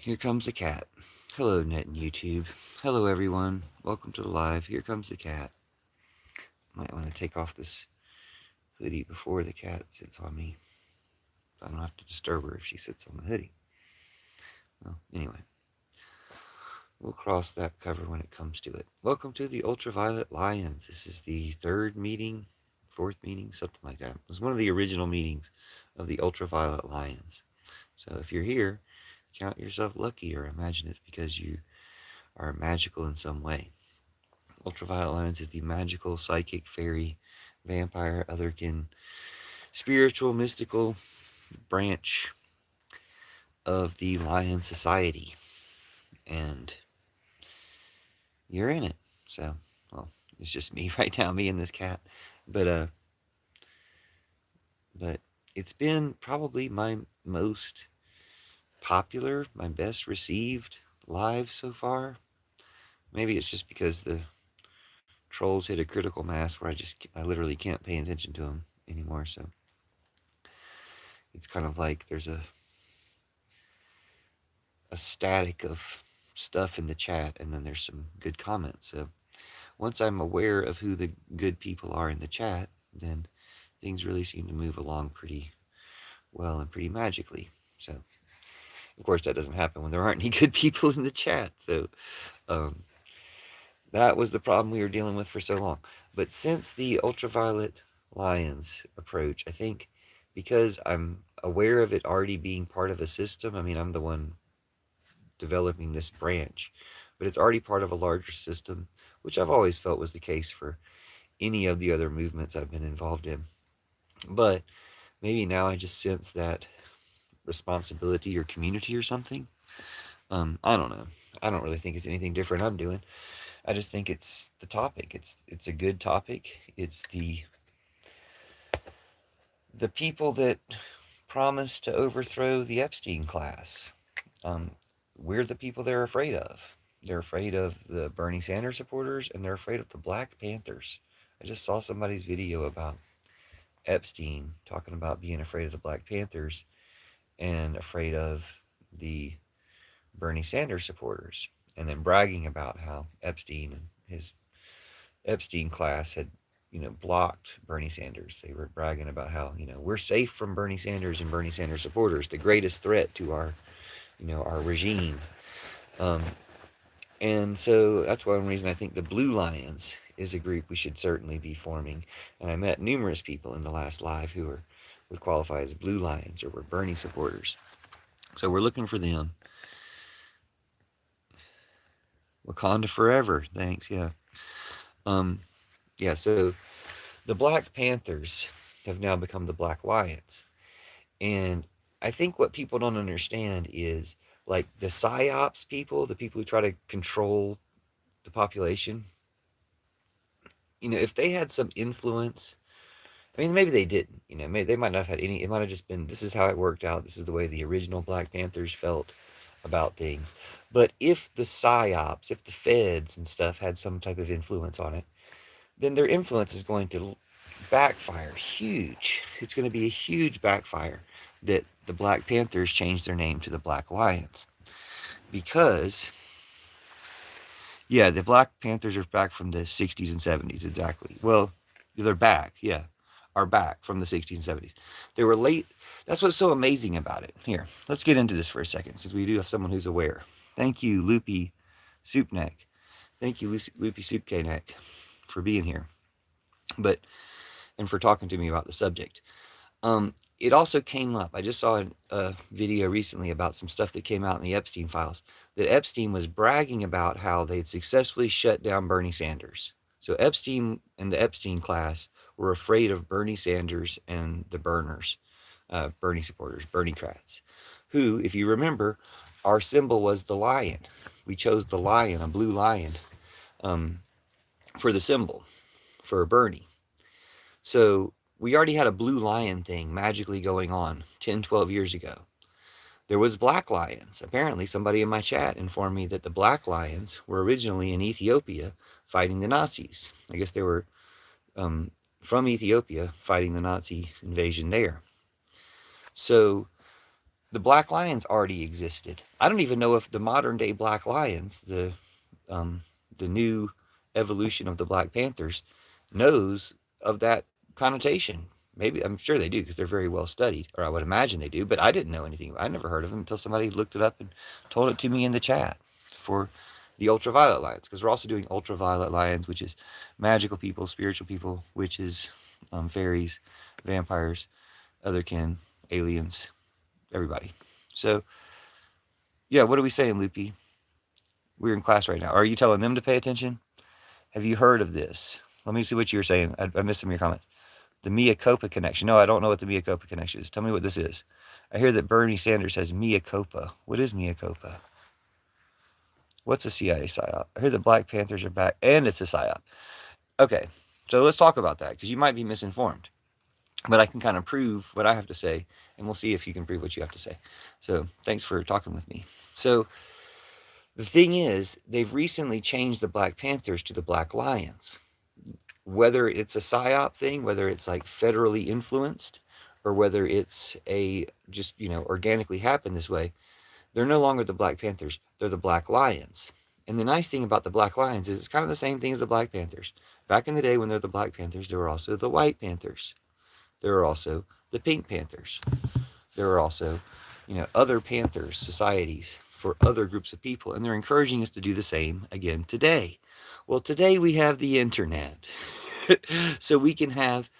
Here comes the cat. Hello, Net and YouTube. Hello, everyone. Welcome to the live. Here comes the cat. Might want to take off this hoodie before the cat sits on me. I don't have to disturb her if she sits on the hoodie. Well, anyway, we'll cross that cover when it comes to it. Welcome to the Ultraviolet Lions. This is the third meeting, fourth meeting, something like that. It was one of the original meetings of the Ultraviolet Lions. So if you're here, count yourself lucky, or imagine it's because you are magical in some way. Ultraviolet Lions is the magical, psychic, fairy, vampire, otherkin, spiritual, mystical branch of the Lion Society. And you're in it. So, well, it's just me right now, me and this cat. But it's been probably my most popular, my best received live so far. Maybe it's just because the trolls hit a critical mass where I literally can't pay attention to them anymore. So it's kind of like there's a static of stuff in the chat, and then there's some good comments. So once I'm aware of who the good people are in the chat, then things really seem to move along pretty well and pretty magically. So of course that doesn't happen when there aren't any good people in the chat. So that was the problem we were dealing with for so long. But since the Ultraviolet Lions approach, I think because I'm aware of it already being part of a system, I mean, I'm the one developing this branch, but it's already part of a larger system, which I've always felt was the case for any of the other movements I've been involved in. But maybe now I just sense that responsibility or community or something. I don't know. I don't really think it's anything different I'm doing. I just think it's the topic. It's a good topic. It's the people that promised to overthrow the Epstein class. Um, we're the people they're afraid of. They're afraid of the Bernie Sanders supporters, and they're afraid of the Black Panthers. I just saw somebody's video about Epstein talking about being afraid of the Black Panthers and afraid of the Bernie Sanders supporters, and then bragging about how Epstein and his Epstein class had, blocked Bernie Sanders. They were bragging about how, we're safe from Bernie Sanders and Bernie Sanders supporters, the greatest threat to our, our regime. Um, and so that's one reason I think the Blue Lions is a group we should certainly be forming. And I met numerous people in the last live who would qualify as Blue Lions or were Bernie supporters. So we're looking for them. Wakanda forever. Thanks. Yeah. Yeah. So the Black Panthers have now become the Black Lions. And I think what people don't understand is like the psyops people, the people who try to control the population, if they had some influence, I mean, maybe they didn't, maybe they might not have had any, it might have just been, this is how it worked out. This is the way the original Black Panthers felt about things. But if the psyops, if the feds and stuff had some type of influence on it, then their influence is going to backfire huge. It's going to be a huge backfire that the Black Panthers changed their name to the Black Lions. Because, yeah, the Black Panthers are back from the 60s and 70s, exactly. Well, they're back, yeah, are back from the 60s and 70s. They were late. That's what's so amazing about it. Here, let's get into this for a second, since we do have someone who's aware. Thank you, Loopy Soupneck. Thank you, Loopy Soupneck, for being here. And for talking to me about the subject. It also came up, I just saw a video recently about some stuff that came out in the Epstein files, that Epstein was bragging about how they had successfully shut down Bernie Sanders. So Epstein and the Epstein class were afraid of Bernie Sanders and the Berners, Bernie supporters, Bernie-crats, who, if you remember, our symbol was the lion. We chose the lion, a blue lion, for the symbol, for Bernie. So we already had a blue lion thing magically going on 10, 12 years ago. There was black lions. Apparently somebody in my chat informed me that the black lions were originally in Ethiopia fighting the Nazis. I guess they were from Ethiopia fighting the Nazi invasion there. So The Black Lions already existed. I don't even know if the modern day Black Lions, um, the new evolution of the Black Panthers, knows of that connotation. Maybe I'm sure they do because they're very well studied, or I would imagine they do. But I didn't know anything. I never heard of them until somebody looked it up and told it to me in the chat for the Ultraviolet Lions, because we're also doing Ultraviolet Lions, which is magical people, spiritual people, witches, fairies, vampires, otherkin, aliens, everybody. So yeah, what are we saying, Loopy? We're in class right now. Are you telling them to pay attention? Have you heard of this? Let me see what you were saying. I missed some of your comments. The Mia Copa connection. No, I don't know what the Mia Copa connection is. Tell me what this is. I hear that Bernie Sanders says Mia Copa. What is Mia Copa? What's a CIA psyop? I hear the Black Panthers are back, and it's a psyop. Okay, so let's talk about that because you might be misinformed. But I can kind of prove what I have to say, and we'll see if you can prove what you have to say. So thanks for talking with me. So the thing is, they've recently changed the Black Panthers to the Black Lions. Whether it's a psyop thing, whether it's like federally influenced, or whether it's a just, organically happened this way, they're no longer the Black Panthers. They're the Black Lions. And the nice thing about the Black Lions is it's kind of the same thing as the Black Panthers. Back in the day when they're the Black Panthers, there were also the White Panthers. There are also the Pink Panthers. There are also, other Panthers societies for other groups of people. And they're encouraging us to do the same again today. Well, today we have the internet. So we can have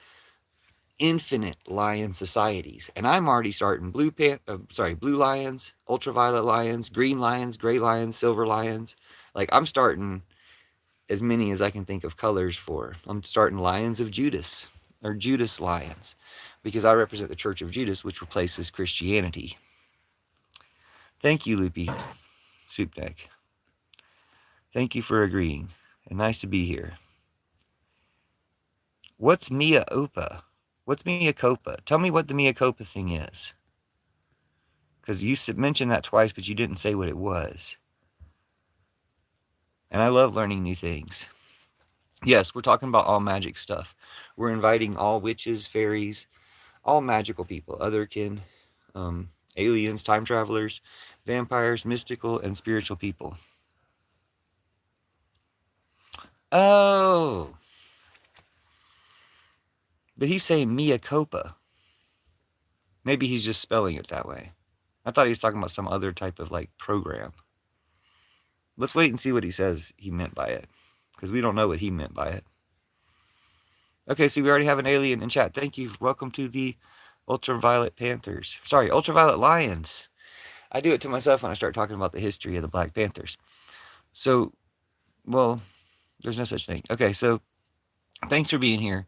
infinite lion societies. And I'm already starting blue lions, ultraviolet lions, green lions, gray lions, silver lions. Like I'm starting as many as I can think of colors for. I'm starting Lions of Judas, or Judas Lions, because I represent the Church of Judas, which replaces Christianity. Thank you, Loopy Soup Deck. Thank you for agreeing, and nice to be here. What's Mia Opa? What's Mia Copa? Tell me what the Mia Copa thing is. Because you mentioned that twice, but you didn't say what it was. And I love learning new things. Yes, we're talking about all magic stuff. We're inviting all witches, fairies, all magical people, otherkin, aliens, time travelers, vampires, mystical, and spiritual people. Oh, but he's saying Mia Copa. Maybe he's just spelling it that way. I thought he was talking about some other type of like program. Let's wait and see what he says he meant by it, because we don't know what he meant by it. Okay, so we already have an alien in chat. Thank you. Welcome to the Ultraviolet Panthers. Sorry, Ultraviolet Lions. I do it to myself when I start talking about the history of the Black Panthers. So, well, there's no such thing. Okay, so thanks for being here,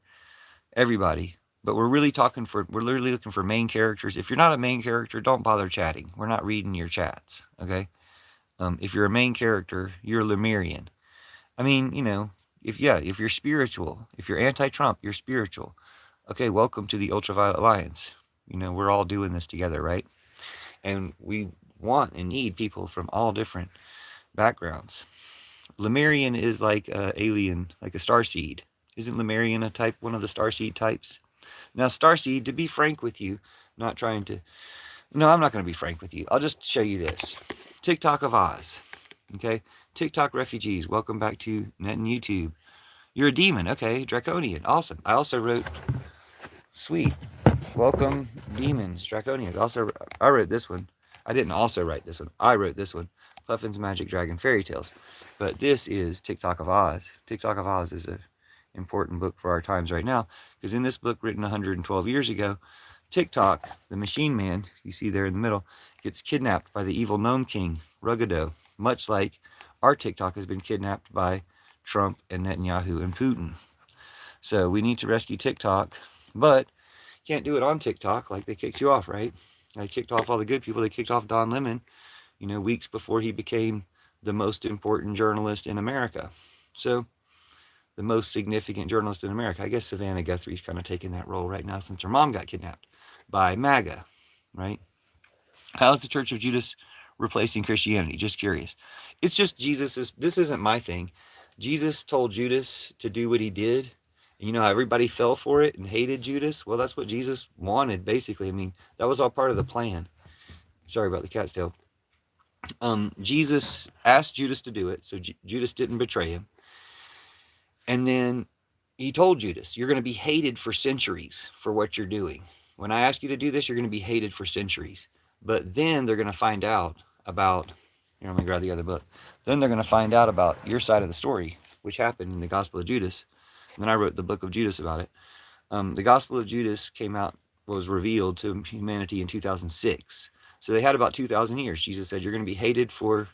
everybody. But we're literally looking for main characters. If you're not a main character, don't bother chatting. We're not reading your chats, okay? If you're a main character, you're Lemurian. I mean, if you're spiritual, if you're anti-Trump, you're spiritual. Okay, welcome to the Ultraviolet Lions. We're all doing this together, right? And we want and need people from all different backgrounds. Lemurian is like an alien, like a starseed. Isn't Lemurian one of the starseed types? Now, starseed, to be frank with you, not trying to... No, I'm not going to be frank with you. I'll just show you this. TikTok of Oz. Okay? TikTok refugees, welcome back to Net and YouTube. You're a demon. Okay, Draconian. Awesome. I also wrote... Sweet. Welcome, demons, Draconians. I wrote this one. I didn't also write this one. I wrote this one. Puffin's Magic Dragon Fairy Tales. But this is TikTok of Oz. TikTok of Oz is an important book for our times right now, because in this book written 112 years ago, TikTok, the machine man, you see there in the middle, gets kidnapped by the evil gnome king, Ruggado, much like our TikTok has been kidnapped by Trump and Netanyahu and Putin. So we need to rescue TikTok, but can't do it on TikTok like they kicked you off, right? They kicked off all the good people. They kicked off Don Lemon, weeks before he became the most important journalist in America. So the most significant journalist in America. I guess Savannah Guthrie's kind of taking that role right now since her mom got kidnapped by MAGA, right? How is the Church of Judas replacing Christianity? Just curious. It's just this isn't my thing. Jesus told Judas to do what he did. And how everybody fell for it and hated Judas? Well, that's what Jesus wanted, basically. I mean, that was all part of the plan. sorry about the cat's tail. Jesus asked Judas to do it, so Judas didn't betray him. And then he told Judas, you're going to be hated for centuries for what you're doing. When I ask you to do this, you're going to be hated for centuries. But then they're going to find out about, here, let me grab the other book. Then they're going to find out about your side of the story, which happened in the Gospel of Judas. And then I wrote the book of Judas about it. The Gospel of Judas was revealed to humanity in 2006. So they had about 2,000 years. Jesus said, you're going to be hated for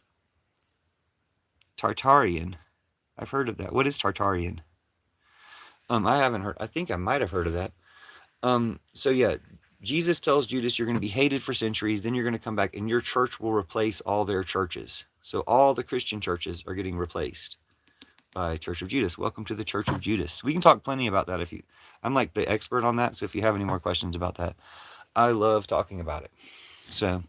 Tartarian. I've heard of that. What is Tartarian? I haven't heard. I think I might have heard of that. So yeah, Jesus tells Judas, you're going to be hated for centuries. Then you're going to come back and your church will replace all their churches. So all the Christian churches are getting replaced by Church of Judas. Welcome to the Church of Judas. We can talk plenty about that I'm like the expert on that. So if you have any more questions about that, I love talking about it. So,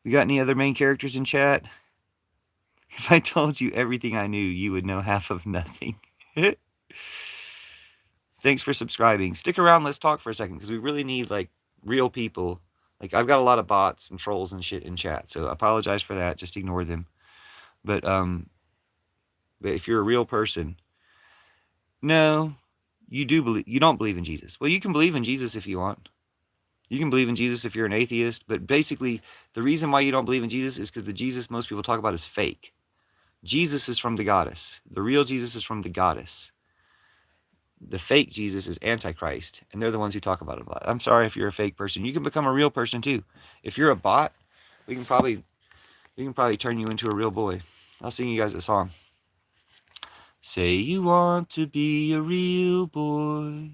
we got any other main characters in chat? If I told you everything I knew, you would know half of nothing. Thanks for subscribing. Stick around. Let's talk for a second because we really need like real people. Like I've got a lot of bots and trolls and shit in chat, so I apologize for that. Just ignore them. But if you're a real person, no, you don't believe in Jesus. Well, you can believe in Jesus if you want. You can believe in Jesus if you're an atheist, but basically the reason why you don't believe in Jesus is because the Jesus most people talk about is fake. Jesus is from the goddess. The real Jesus is from the goddess. The fake Jesus is Antichrist, and they're the ones who talk about it a lot. I'm sorry if you're a fake person. You can become a real person too. If you're a bot, we can probably turn you into a real boy. I'll sing you guys a song. Say you want to be a real boy,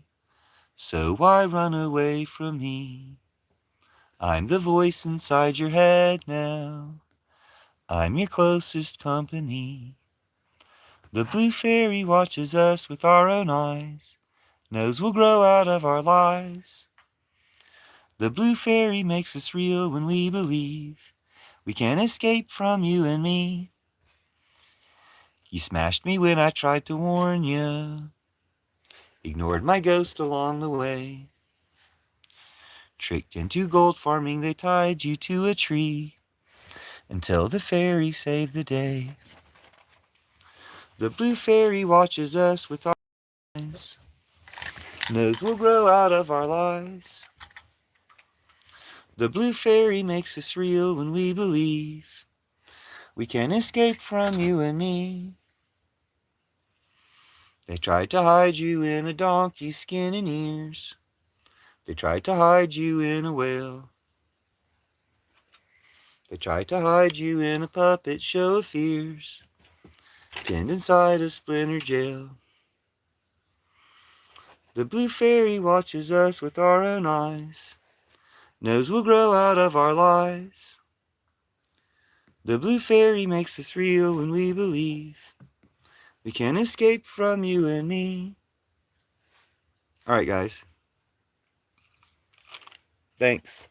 so why run away from me? I'm the voice inside your head now. I'm your closest company. The blue fairy watches us with our own eyes, knows we'll grow out of our lies. The blue fairy makes us real when we believe we can't escape from you and me. You smashed me when I tried to warn you, ignored my ghost along the way. Tricked into gold farming, they tied you to a tree until the fairy saved the day. The blue fairy watches us with our eyes, knows we'll grow out of our lies. The blue fairy makes us real when we believe we can't escape from you and me. They tried to hide you in a donkey's skin and ears. They tried to hide you in a whale. They tried to hide you in a puppet show of fears, pinned inside a splinter jail. The blue fairy watches us with our own eyes, knows we'll grow out of our lies. The blue fairy makes us real when we believe we can't escape from you and me. Alright, guys. Thanks.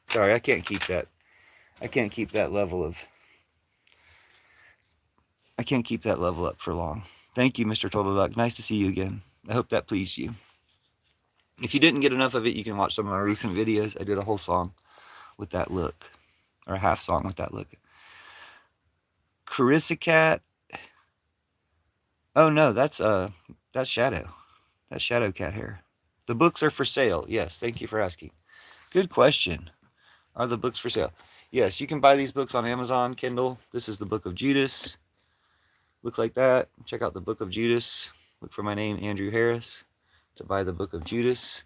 Sorry, I can't keep that. I can't keep that level up for long. Thank you, Mr. Total Duck. Nice to see you again. I hope that pleased you. If you didn't get enough of it, you can watch some of my recent videos. I did a whole song with that look, or a half song with that look. Carissa Cat. Oh no, that's Shadow. That's Shadow Cat hair. The books are for sale. Yes, thank you for asking. Good question. Are the books for sale? Yes, you can buy these books on Amazon, Kindle. This is the Book of Judas. Looks like that. Check out the Book of Judas. Look for my name, Andrew Harris, to buy the Book of Judas.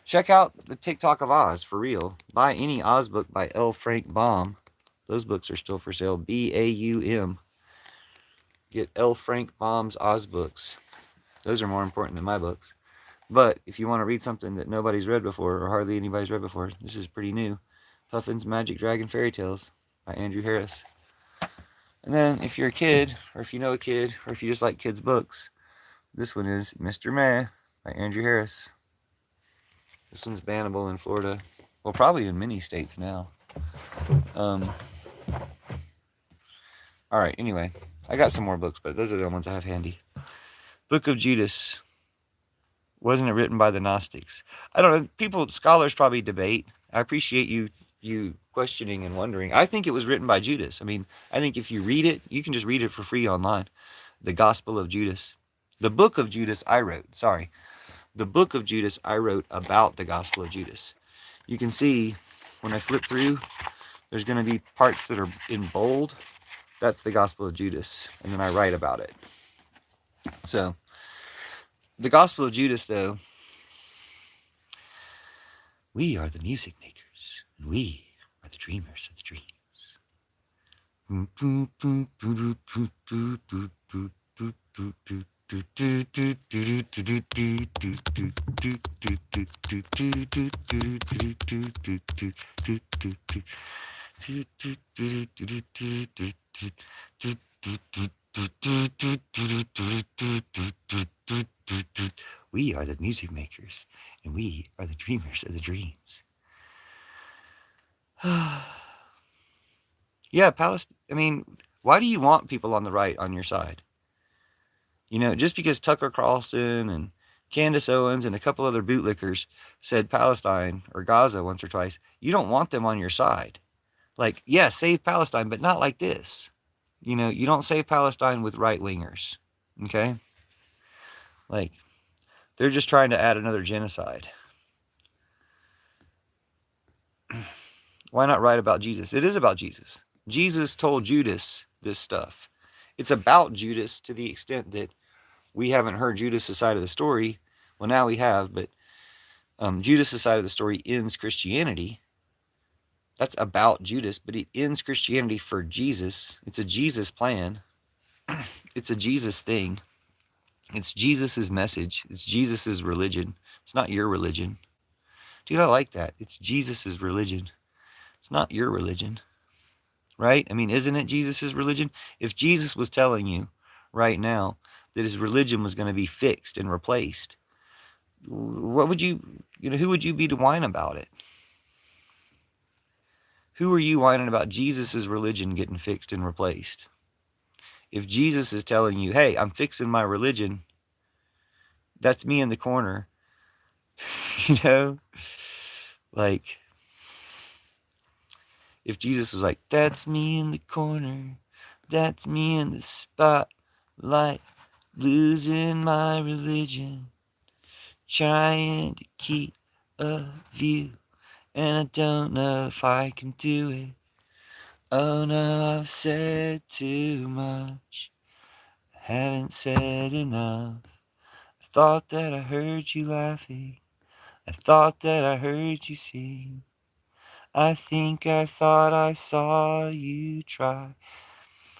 Check out the TikTok of Oz, for real. Buy any Oz book by L. Frank Baum. Those books are still for sale. B-A-U-M. Get L. Frank Baum's Oz books. Those are more important than my books. But if you want to read something that nobody's read before, or hardly anybody's read before, this is pretty new. Puffin's Magic Dragon Fairy Tales by Andrew Harris. And then if you're a kid, or if you know a kid, or if you just like kids' books, this one is Mr. Meh by Andrew Harris. This one's bannable in Florida. Well, probably in many states now. Alright, anyway. I got some more books, but those are the ones I have handy. Book of Judas. Wasn't it written by the Gnostics? I don't know. Scholars probably debate. I appreciate you questioning and wondering. I think it was written by Judas. I mean, I think if you read it, you can just read it for free online. The Gospel of Judas. The book of Judas I wrote. Sorry. The book of Judas I wrote about the Gospel of Judas. You can see when I flip through, there's going to be parts that are in bold. That's the Gospel of Judas. And then I write about it. So, the Gospel of Judas, though, we are the music makers, and we are the dreamers of the dreams. We are the music makers, and we are the dreamers of the dreams. Yeah, Palestine. I mean, why do you want people on the right on your side? You know, just because Tucker Carlson and Candace Owens and a couple other bootlickers said Palestine or Gaza once or twice, you don't want them on your side. Like, yeah, save Palestine, but not like this. You know, you don't save Palestine with right wingers. Okay? Like, they're just trying to add another genocide. Why not write about Jesus? It is about Jesus. Jesus told Judas this stuff. It's about Judas to the extent that we haven't heard Judas' side of the story. Well, now we have, but Judas' side of the story ends Christianity. That's about Judas, but it ends Christianity for Jesus. It's a Jesus plan. It's a Jesus thing. It's Jesus's message. It's Jesus's religion. It's not your religion. Dude, I like that. It's Jesus's religion. It's not your religion. Right? I mean, isn't it Jesus's religion? If Jesus was telling you right now that his religion was going to be fixed and replaced, what would who would you be to whine about it? Who are you whining about Jesus's religion getting fixed and replaced? If Jesus is telling you, hey, I'm fixing my religion, that's me in the corner. You know? Like, if Jesus was like, that's me in the corner, that's me in the spotlight, losing my religion, trying to keep a view, and I don't know if I can do it. Oh no, I've said too much, I haven't said enough. I thought that I heard you laughing, I thought that I heard you sing. I think I thought I saw you try,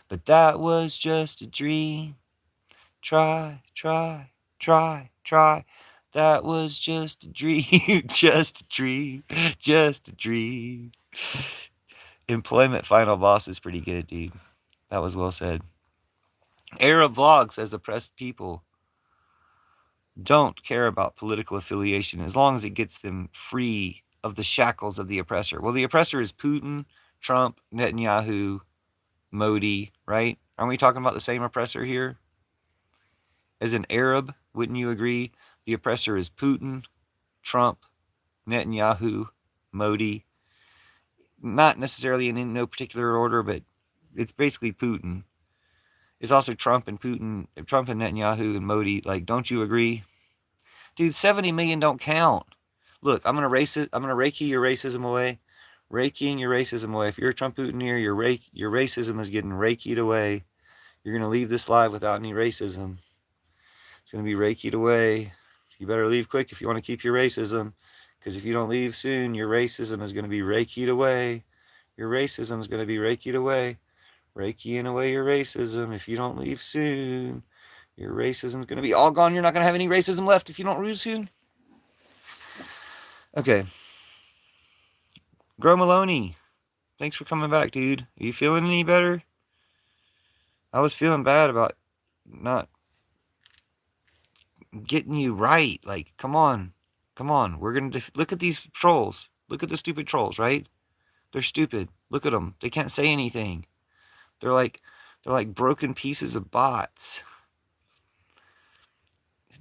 but that was just a dream. Try, try, try, try. That was just a dream, just a dream, just a dream. Employment Final Boss is pretty good, dude. That was well said. Arab Vlog says oppressed people don't care about political affiliation as long as it gets them free of the shackles of the oppressor. Well, the oppressor is Putin, Trump, Netanyahu, Modi, right? Aren't we talking about the same oppressor here? As an Arab, wouldn't you agree? The oppressor is Putin, Trump, Netanyahu, Modi. Not necessarily in no particular order, but it's basically Putin. It's also Trump and Netanyahu and Modi. Like, don't you agree? Dude, 70 million don't count. Look, I'm gonna reiki your racism away. Reikiing your racism away. If you're a Trump Putineer, your racism is getting reikied away. You're gonna leave this live without any racism. It's gonna be reikied away. You better leave quick if you want to keep your racism. Because if you don't leave soon, your racism is gonna be reikied away. Your racism is gonna be reikied away. Reikiing away your racism. If you don't leave soon, your racism is gonna be all gone. You're not gonna have any racism left if you don't leave soon. Okay. Grow Maloney, thanks for coming back, dude. Are you feeling any better? I was feeling bad about not getting you right. Like, come on. Come on. We're going to look at these trolls. Look at the stupid trolls, right? They're stupid. Look at them. They can't say anything. They're like broken pieces of bots.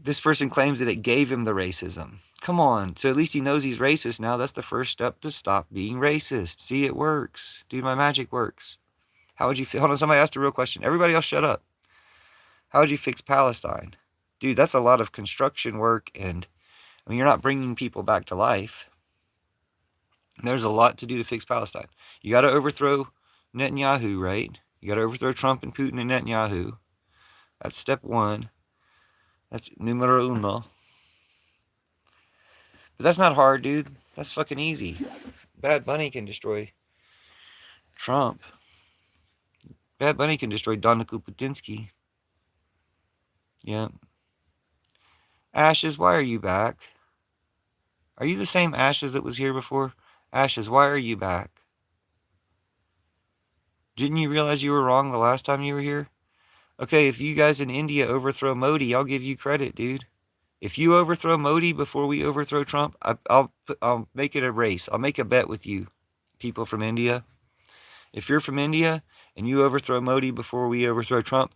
This person claims that it gave him the racism. Come on. So at least he knows he's racist now. That's the first step to stop being racist. See, it works. Dude, my magic works. How would you feel? Hold on, somebody asked a real question. Everybody else shut up. How would you fix Palestine? Dude, that's a lot of construction work, and I mean, you're not bringing people back to life. There's a lot to do to fix Palestine. You got to overthrow Netanyahu, right? You got to overthrow Trump and Putin and Netanyahu. That's step one. That's numero uno. But that's not hard, dude. That's fucking easy. Bad Bunny can destroy Trump. Bad Bunny can destroy Donica Putinsky. Yeah. Ashes, why are you back? Are you the same Ashes that was here before? Ashes, why are you back? Didn't you realize you were wrong the last time you were here? Okay, if you guys in India overthrow Modi, I'll give you credit, dude. If you overthrow Modi before we overthrow Trump, I'll make it a race. I'll make a bet with you, people from India. If you're from India and you overthrow Modi before we overthrow Trump,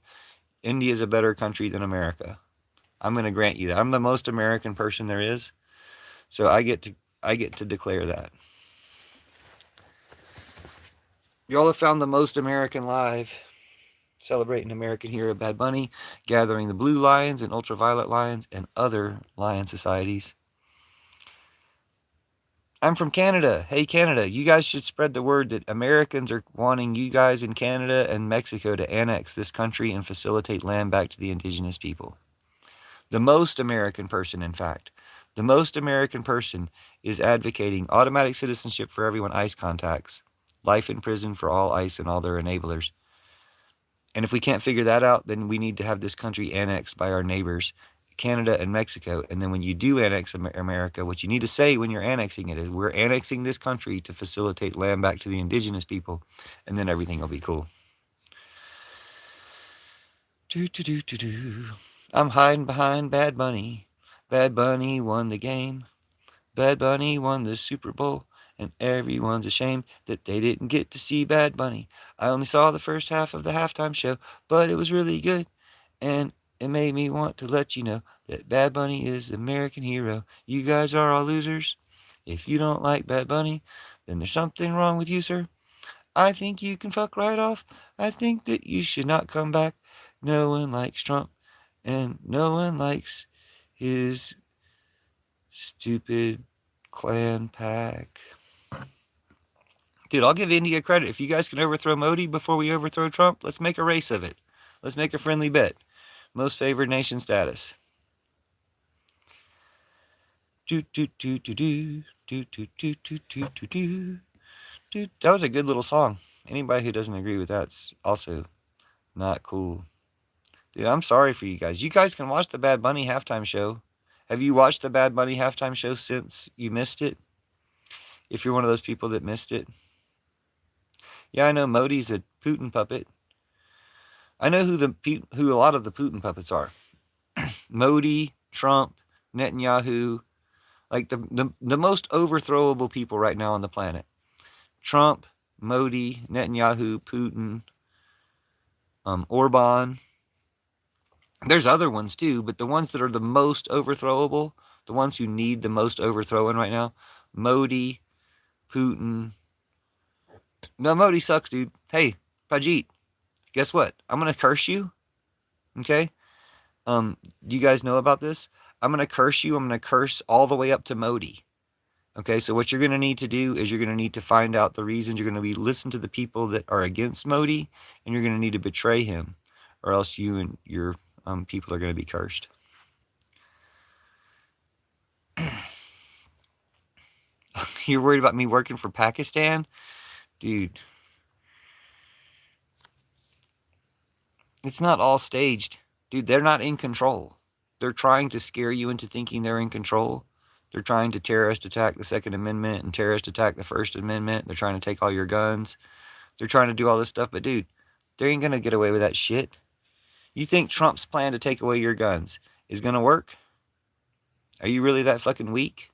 India is a better country than America. I'm going to grant you that. I'm the most American person there is, so I get to declare that. Y'all have found the most American live, celebrating American hero Bad Bunny, gathering the Blue Lions and Ultraviolet Lions and other lion societies. I'm from Canada. Hey, Canada, you guys should spread the word that Americans are wanting you guys in Canada and Mexico to annex this country and facilitate land back to the indigenous people. The most American person, in fact, the most American person is advocating automatic citizenship for everyone ICE contacts, life in prison for all ICE and all their enablers. And if we can't figure that out, then we need to have this country annexed by our neighbors, Canada and Mexico. And then when you do annex America, what you need to say when you're annexing it is, we're annexing this country to facilitate land back to the indigenous people, and then everything will be cool. I'm hiding behind Bad Bunny. Bad Bunny won the game. Bad Bunny won the Super Bowl, and everyone's ashamed that they didn't get to see Bad Bunny. I only saw the first half of the halftime show, but it was really good, and it made me want to let you know that Bad Bunny is the American hero. You guys are all losers. If you don't like Bad Bunny, then there's something wrong with you, sir. I think you can fuck right off. I think that you should not come back. No one likes Trump, and no one likes his stupid clan pack. Dude, I'll give India credit. If you guys can overthrow Modi before we overthrow Trump, let's make a race of it. Let's make a friendly bet. Most favored nation status. That was a good little song. Anybody who doesn't agree with that's also not cool. Dude, I'm sorry for you guys. You guys can watch the Bad Bunny halftime show. Have you watched the Bad Bunny halftime show since you missed it? If you're one of those people that missed it. Yeah, I know Modi's a Putin puppet. I know who a lot of the Putin puppets are. Modi, Trump, Netanyahu, like the most overthrowable people right now on the planet. Trump, Modi, Netanyahu, Putin, Orban. There's other ones too, but the ones that are the most overthrowable, the ones who need the most overthrowing right now, Modi, Putin. No, Modi sucks, dude. Hey, Pajit, guess what? I'm going to curse you, okay? Do you guys know about this? I'm going to curse you. I'm going to curse all the way up to Modi. Okay, so what you're going to need to do is you're going to need to find out the reasons. You're going to listen to the people that are against Modi, and you're going to need to betray him, or else you and your people are going to be cursed. You're worried about me working for Pakistan? Dude, it's not all staged. Dude, they're not in control. They're trying to scare you into thinking they're in control. They're trying to terrorist attack the Second Amendment and terrorist attack the First Amendment. They're trying to take all your guns. They're trying to do all this stuff. But, dude, they ain't going to get away with that shit. You think Trump's plan to take away your guns is going to work? Are you really that fucking weak?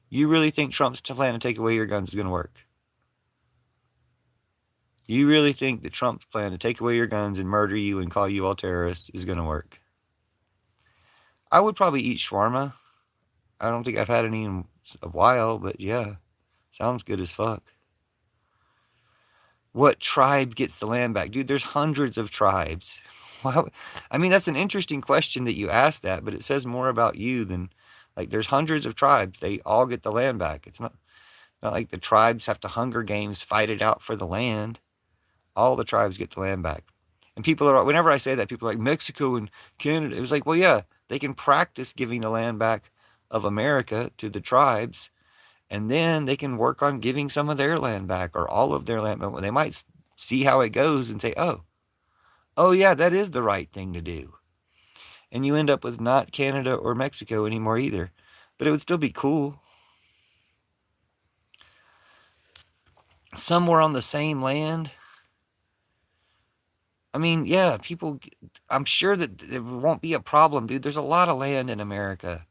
You really think Trump's plan to take away your guns is going to work? You really think that Trump's plan to take away your guns and murder you and call you all terrorists is going to work? I would probably eat shawarma. I don't think I've had any in a while, but yeah, sounds good as fuck. What tribe gets the land back? Dude, there's hundreds of tribes. Wow. I mean, that's an interesting question that you asked that, but it says more about you than, like, there's hundreds of tribes. They all get the land back. It's not like the tribes have to Hunger Games fight it out for the land. All the tribes get the land back. And people are, whenever I say that, people are like, Mexico and Canada. It was like, well, yeah, they can practice giving the land back of America to the tribes, and then they can work on giving some of their land back or all of their land back. They might see how it goes and say, oh yeah, that is the right thing to do. And you end up with not Canada or Mexico anymore either. But it would still be cool. Somewhere on the same land. I mean, yeah, people, I'm sure that it won't be a problem, dude. There's a lot of land in America.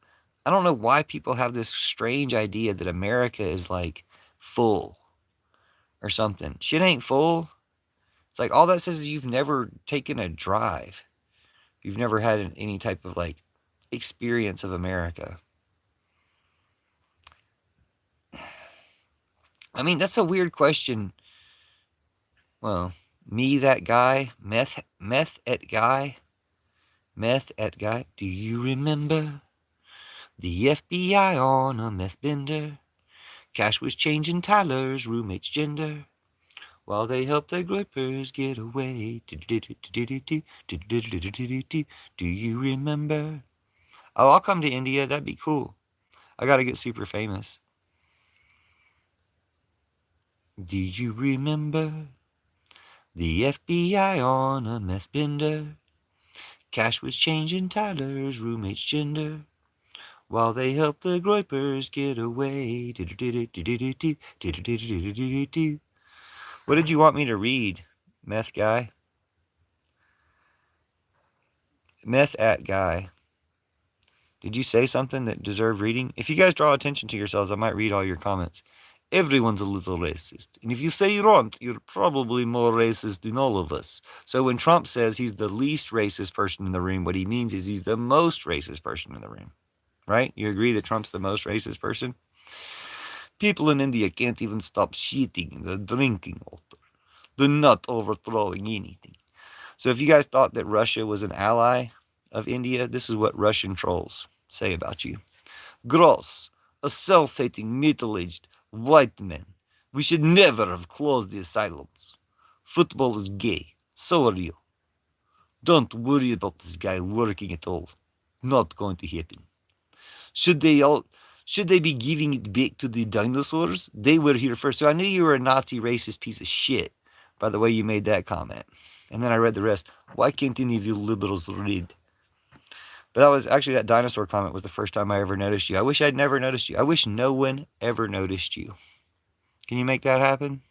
I don't know why people have this strange idea that America is like full or something. Shit ain't full. It's like all that says is you've never taken a drive. You've never had any type of like experience of America. I mean, that's a weird question. Well, me, that guy, meth at guy, meth at guy. Do you remember the FBI on a meth bender? Cash was changing Tyler's roommate's gender while they helped the grippers get away. Do you remember? Oh, I'll come to India. That'd be cool. I gotta get super famous. Do you remember the FBI on a meth bender? Cash was changing Tyler's roommate's gender while they helped the groypers get away. What did you want me to read, meth guy? Meth at guy. Did you say something that deserved reading? If you guys draw attention to yourselves, I might read all your comments. Everyone's a little racist. And if you say you aren't, you're probably more racist than all of us. So when Trump says he's the least racist person in the room, what he means is he's the most racist person in the room. Right? You agree that Trump's the most racist person? People in India can't even stop shitting in the drinking water. They're not overthrowing anything. So if you guys thought that Russia was an ally of India, this is what Russian trolls say about you. Gross, a self-hating, middle-aged white man. We should never have closed the asylums. Football is gay. So are you. Don't worry about this guy working at all. Not going to happen. Should they be giving it back to the dinosaurs? They were here first. So I knew you were a Nazi racist piece of shit by the way you made that comment. And then I read the rest. Why can't any of you liberals read? But that was actually, that dinosaur comment was the first time I ever noticed you. I wish I'd never noticed you. I wish no one ever noticed you. Can you make that happen?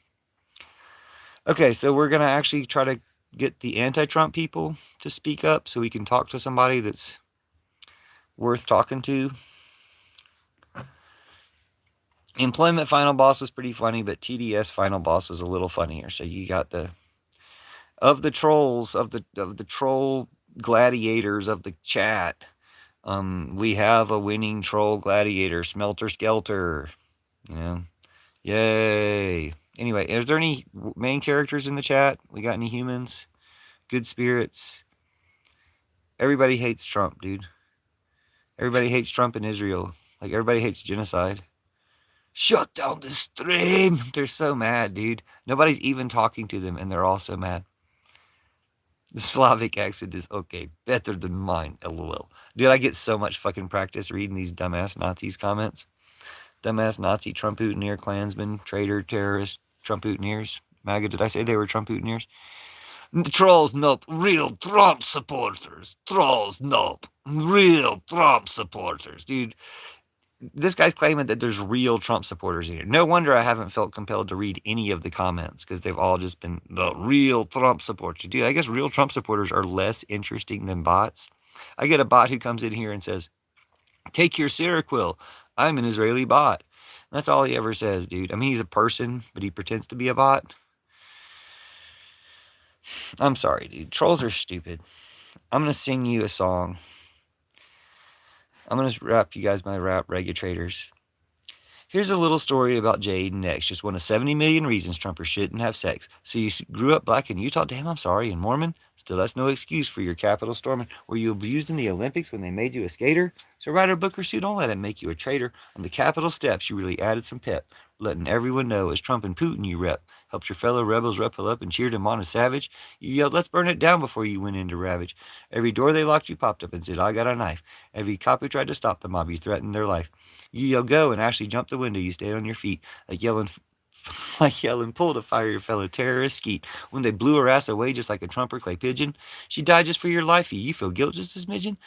Okay, so we're going to actually try to get the anti-Trump people to speak up so we can talk to somebody that's worth talking to. Employment Final Boss was pretty funny, but TDS Final Boss was a little funnier. So you got of the trolls, of the troll gladiators of the chat, we have a winning troll gladiator, Smelter Skelter. You know, yay. Anyway, is there any main characters in the chat? We got any humans? Good spirits? Everybody hates Trump, dude. Everybody hates Trump in Israel. Like, everybody hates genocide. Shut down the stream. They're so mad, dude. Nobody's even talking to them, and they're all so mad. The Slavic accent is okay. Better than mine, lol. Dude, I get so much fucking practice reading these dumbass Nazis comments. Dumbass Nazi Trump-Hootenier, Klansman, traitor, terrorist, Trump-Hooteniers. MAGA, did I say they were Trump-Hooteniers? Trolls, nope. Real Trump supporters. Trolls, nope. Real Trump supporters. Dude, this guy's claiming that there's real Trump supporters in here. No wonder I haven't felt compelled to read any of the comments, because they've all just been the real Trump supporters. Dude, I guess real Trump supporters are less interesting than bots. I get a bot who comes in here and says, take your Seroquel. I'm an Israeli bot. That's all he ever says, dude. I mean, he's a person, but he pretends to be a bot. I'm sorry, dude. Trolls are stupid. I'm going to sing you a song. I'm going to wrap you guys my rap Regulators. Here's a little story about Jade and X, just one of 70 million reasons Trumpers shouldn't have sex. So you grew up black in Utah? Damn, I'm sorry. And Mormon? Still, that's no excuse for your Capitol storming. Were you abused in the Olympics when they made you a skater? So write a book or two, don't let it make you a traitor. On the Capitol steps, you really added some pep, letting everyone know it's Trump and Putin you rep. Helped your fellow rebels repel up and cheered him on as savage. You yelled, let's burn it down before you went into ravage. Every door they locked, you popped up and said, I got a knife. Every cop who tried to stop the mob, you threatened their life. You yell go and actually jump the window. You stayed on your feet, like yelling, like yelling, pull to fire your fellow terrorist skeet. When they blew her ass away just like a trumper clay pigeon, she died just for your life. You feel guilt just as midgeon.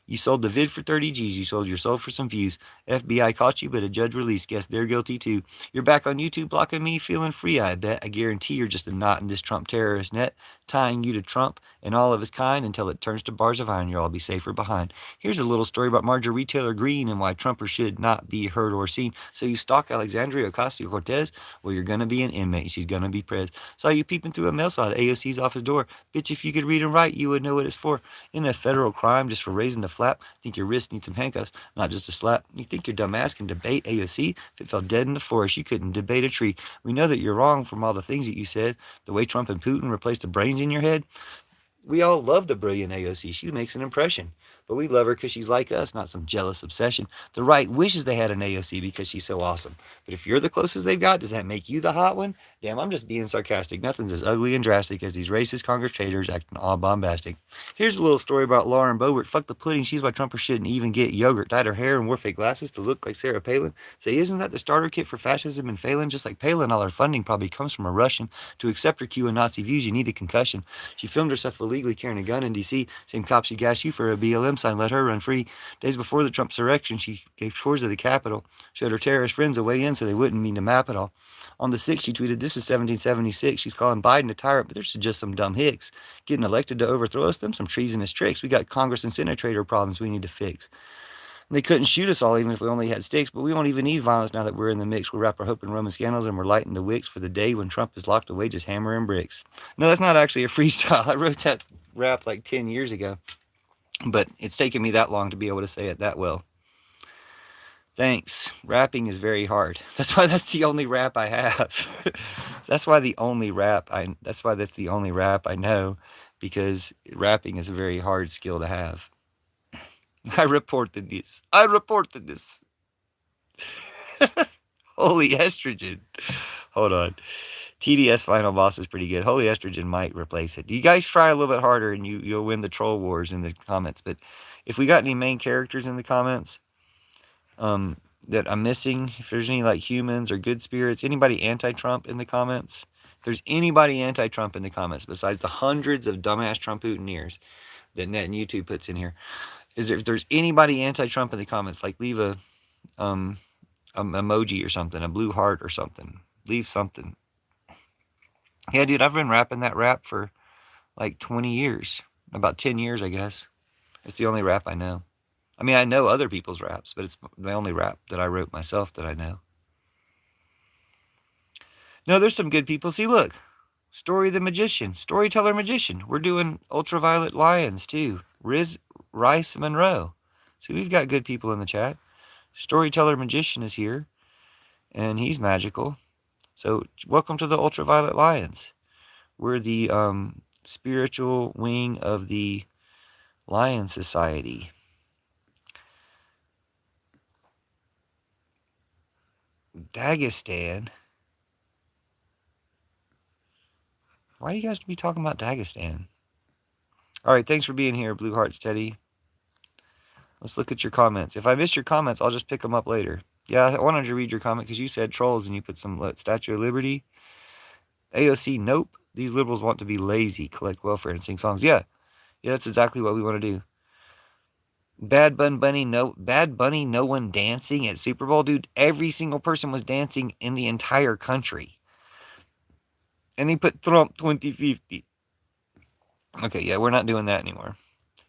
You sold the vid for 30 G's. You sold your soul for some views. FBI caught you, but a judge released. Guess they're guilty too. You're back on YouTube blocking me, feeling free, I bet. I guarantee you're just a knot in this Trump terrorist net, tying you to Trump and all of his kind until it turns to bars of iron. You'll all be safer behind. Here's a little story about Marjorie Taylor Greene and why Trumpers should not be heard or seen. So you stalk Alexandria Ocasio-Cortez? Well, you're going to be an inmate. She's going to be prez. Saw you peeping through a mail slot at AOC's office door. Bitch, if you could read and write, you would know what it's for. In a federal crime just for raising the flap. Think your wrist needs some handcuffs, not just a slap. You think your dumb ass can debate AOC? If it fell dead in the forest, you couldn't debate a tree. We know that you're wrong from all the things that you said. The way Trump and Putin replaced the brains in your head. We all love the brilliant AOC. She makes an impression. But we love her because she's like us, not some jealous obsession. The right wishes they had an AOC because she's so awesome. But if you're the closest they've got, does that make you the hot one? Damn, I'm just being sarcastic. Nothing's as ugly and drastic as these racist Congress traitors acting all bombastic. Here's a little story about Lauren Boebert. Fuck the pudding. She's why Trumpers shouldn't even get yogurt. Dyed her hair and wore fake glasses to look like Sarah Palin. Say, isn't that the starter kit for fascism and failing? Just like Palin, all her funding probably comes from a Russian. To accept her Q and Nazi views, you need a concussion. She filmed herself illegally carrying a gun in D.C. Same cops who gassed you for a BLM sign let her run free. Days before the Trump insurrection, she gave tours of the Capitol, showed her terrorist friends a way in so they wouldn't mean to map it all. On the 6th, she tweeted, this is 1776. She's calling Biden a tyrant, but there's just some dumb hicks. Getting elected to overthrow us, them some treasonous tricks. We got Congress and Senate traitor problems we need to fix. And they couldn't shoot us all even if we only had sticks, but we won't even need violence now that we're in the mix. We'll wrap our hope in Roman scandals and we're lighting the wicks for the day when Trump is locked away just hammering bricks. No, that's not actually a freestyle. I wrote that rap like 10 years ago. But it's taken me that long to be able to say it that well. Thanks. Rapping is very hard. That's why that's the only rap I have. That's why that's the only rap I know, because rapping is a very hard skill to have. I reported this. Holy estrogen. Hold on. TDS Final Boss is pretty good. Holy estrogen might replace it. You guys try a little bit harder and you'll win the troll wars in the comments. But if we got any main characters in the comments that I'm missing, if there's any like humans or good spirits, anybody anti-Trump in the comments, if there's anybody anti-Trump in the comments besides the hundreds of dumbass Trump-Putineers that Net and YouTube puts in here, if there's anybody anti-Trump in the comments, like leave a emoji or something, a blue heart or something. Leave something. Yeah, dude, I've been rapping that rap for like 20 years. About 10 years, I guess. It's the only rap I know. I mean, I know other people's raps, but it's the only rap that I wrote myself that I know. No, there's some good people. See, look. Story the Magician. Storyteller Magician. We're doing Ultraviolet Lions, too. Rice Monroe. See, we've got good people in the chat. Storyteller Magician is here, and he's magical. So welcome to the Ultraviolet Lions. We're the spiritual wing of the Lion Society. Dagestan. Why do you guys be talking about Dagestan? All right, thanks for being here, Blue Hearts Teddy. Let's look at your comments. If I miss your comments, I'll just pick them up later. Yeah, I wanted to read your comment because you said trolls and you put some Statue of Liberty. AOC, nope. These liberals want to be lazy, collect welfare, and sing songs. Yeah, that's exactly what we want to do. Bad Bunny, no one dancing at Super Bowl. Dude, every single person was dancing in the entire country. And he put Trump 2050. Okay, yeah, we're not doing that anymore.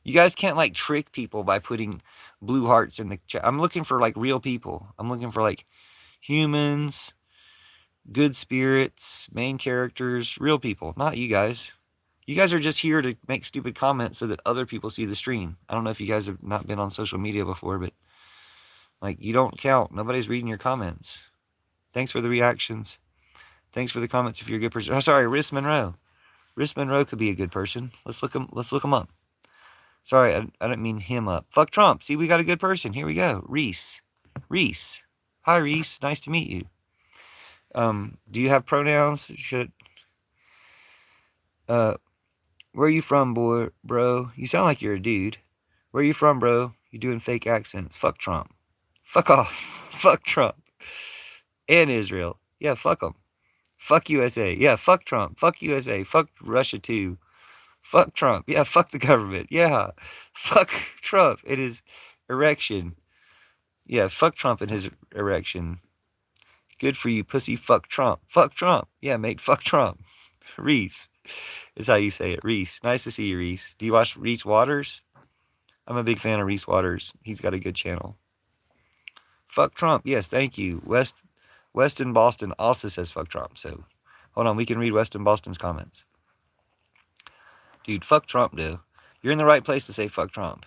You guys can't like trick people by putting blue hearts in the chat. I'm looking for like real people. I'm looking for like humans, good spirits, main characters, real people, not you guys. You guys are just here to make stupid comments so that other people see the stream. I don't know if you guys have not been on social media before, but Like, you don't count. Nobody's reading your comments. Thanks for the reactions. Thanks for the comments if you're a good person. Oh, sorry, Riss Monroe. Riss Monroe could be a good person. Let's look him up. Sorry, I didn't mean him up. Fuck Trump. See, we got a good person. Here we go. Reese. Reese. Hi, Reese. Nice to meet you. Do you have pronouns? Where are you from, bro? You sound like you're a dude. Where are you from, bro? You doing fake accents. Fuck Trump. Fuck off. Fuck Trump. And Israel. Yeah, fuck them. Fuck USA. Yeah, fuck Trump. Fuck USA. Fuck Russia too. Fuck Trump. Yeah, fuck the government. Yeah. Fuck Trump and his erection. Yeah, fuck Trump and his erection. Good for you, pussy. Fuck Trump. Fuck Trump. Yeah, mate, fuck Trump. Reese is how you say it. Reese. Nice to see you, Reese. Do you watch Reese Waters? I'm a big fan of Reese Waters. He's got a good channel. Fuck Trump. Yes, thank you. Weston Boston also says fuck Trump. So, hold on. We can read Weston Boston's comments. Dude, fuck Trump, dude. You're in the right place to say fuck Trump.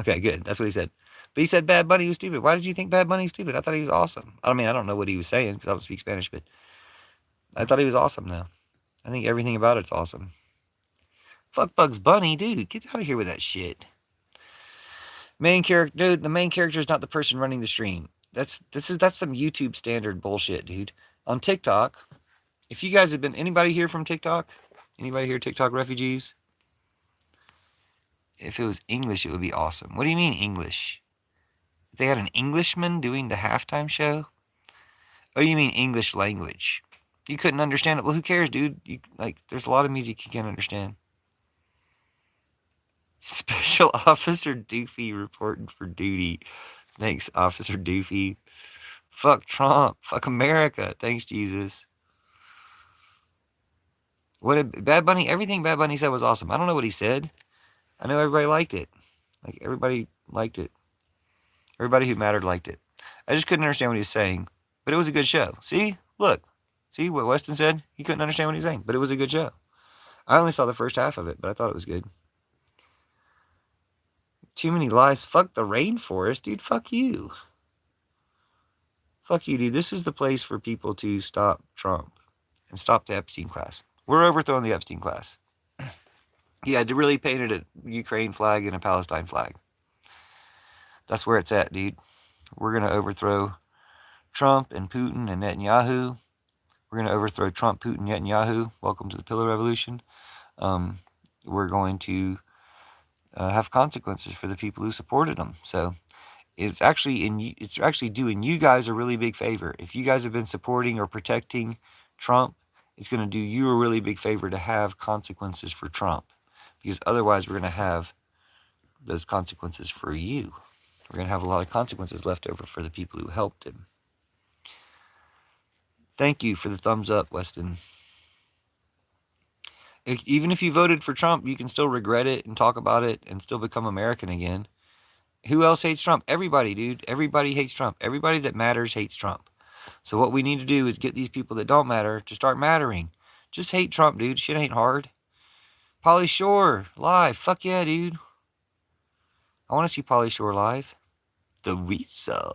Okay, good. That's what he said. But he said Bad Bunny was stupid. Why did you think Bad Bunny was stupid? I thought he was awesome. I mean, I don't know what he was saying because I don't speak Spanish, but I thought he was awesome, though. I think everything about it's awesome. Fuck Bugs Bunny, dude. Get out of here with that shit. Main character, dude. The main character is not the person running the stream. That's some YouTube standard bullshit, dude. On TikTok, if you guys have been, anybody here from TikTok? Anybody here TikTok refugees? If it was English, it would be awesome. What do you mean English? If they had an Englishman doing the halftime show? Oh, you mean English language? You couldn't understand it. Well, who cares, dude? There's a lot of music you can't understand. Special Officer Doofy reporting for duty. Thanks, Officer Doofy. Fuck Trump. Fuck America. Thanks, Jesus. What did Bad Bunny? Everything Bad Bunny said was awesome. I don't know what he said. I know everybody liked it. Like, everybody liked it. Everybody who mattered liked it. I just couldn't understand what he was saying. But it was a good show. See? Look. See what Weston said? He couldn't understand what he was saying. But it was a good show. I only saw the first half of it, but I thought it was good. Too many lies. Fuck the rainforest, dude. Fuck you. Fuck you, dude. This is the place for people to stop Trump and stop the Epstein class. We're overthrowing the Epstein class. Yeah, they really painted a Ukraine flag and a Palestine flag. That's where it's at, dude. We're going to overthrow Trump and Putin and Netanyahu. We're going to overthrow Trump, Putin, Netanyahu. Welcome to the Pillar Revolution. We're going to have consequences for the people who supported them. So it's actually doing you guys a really big favor. If you guys have been supporting or protecting Trump, it's going to do you a really big favor to have consequences for Trump, because otherwise we're going to have those consequences for you. We're going to have a lot of consequences left over for the people who helped him. Thank you for the thumbs up, Weston. Even if you voted for Trump, you can still regret it and talk about it and still become American again. Who else hates Trump? Everybody, dude. Everybody hates Trump. Everybody that matters hates Trump. So what we need to do is get these people that don't matter to start mattering. Just hate Trump, dude. Shit ain't hard. Pauly Shore, live. Fuck yeah, dude. I want to see Pauly Shore live. The Weasel.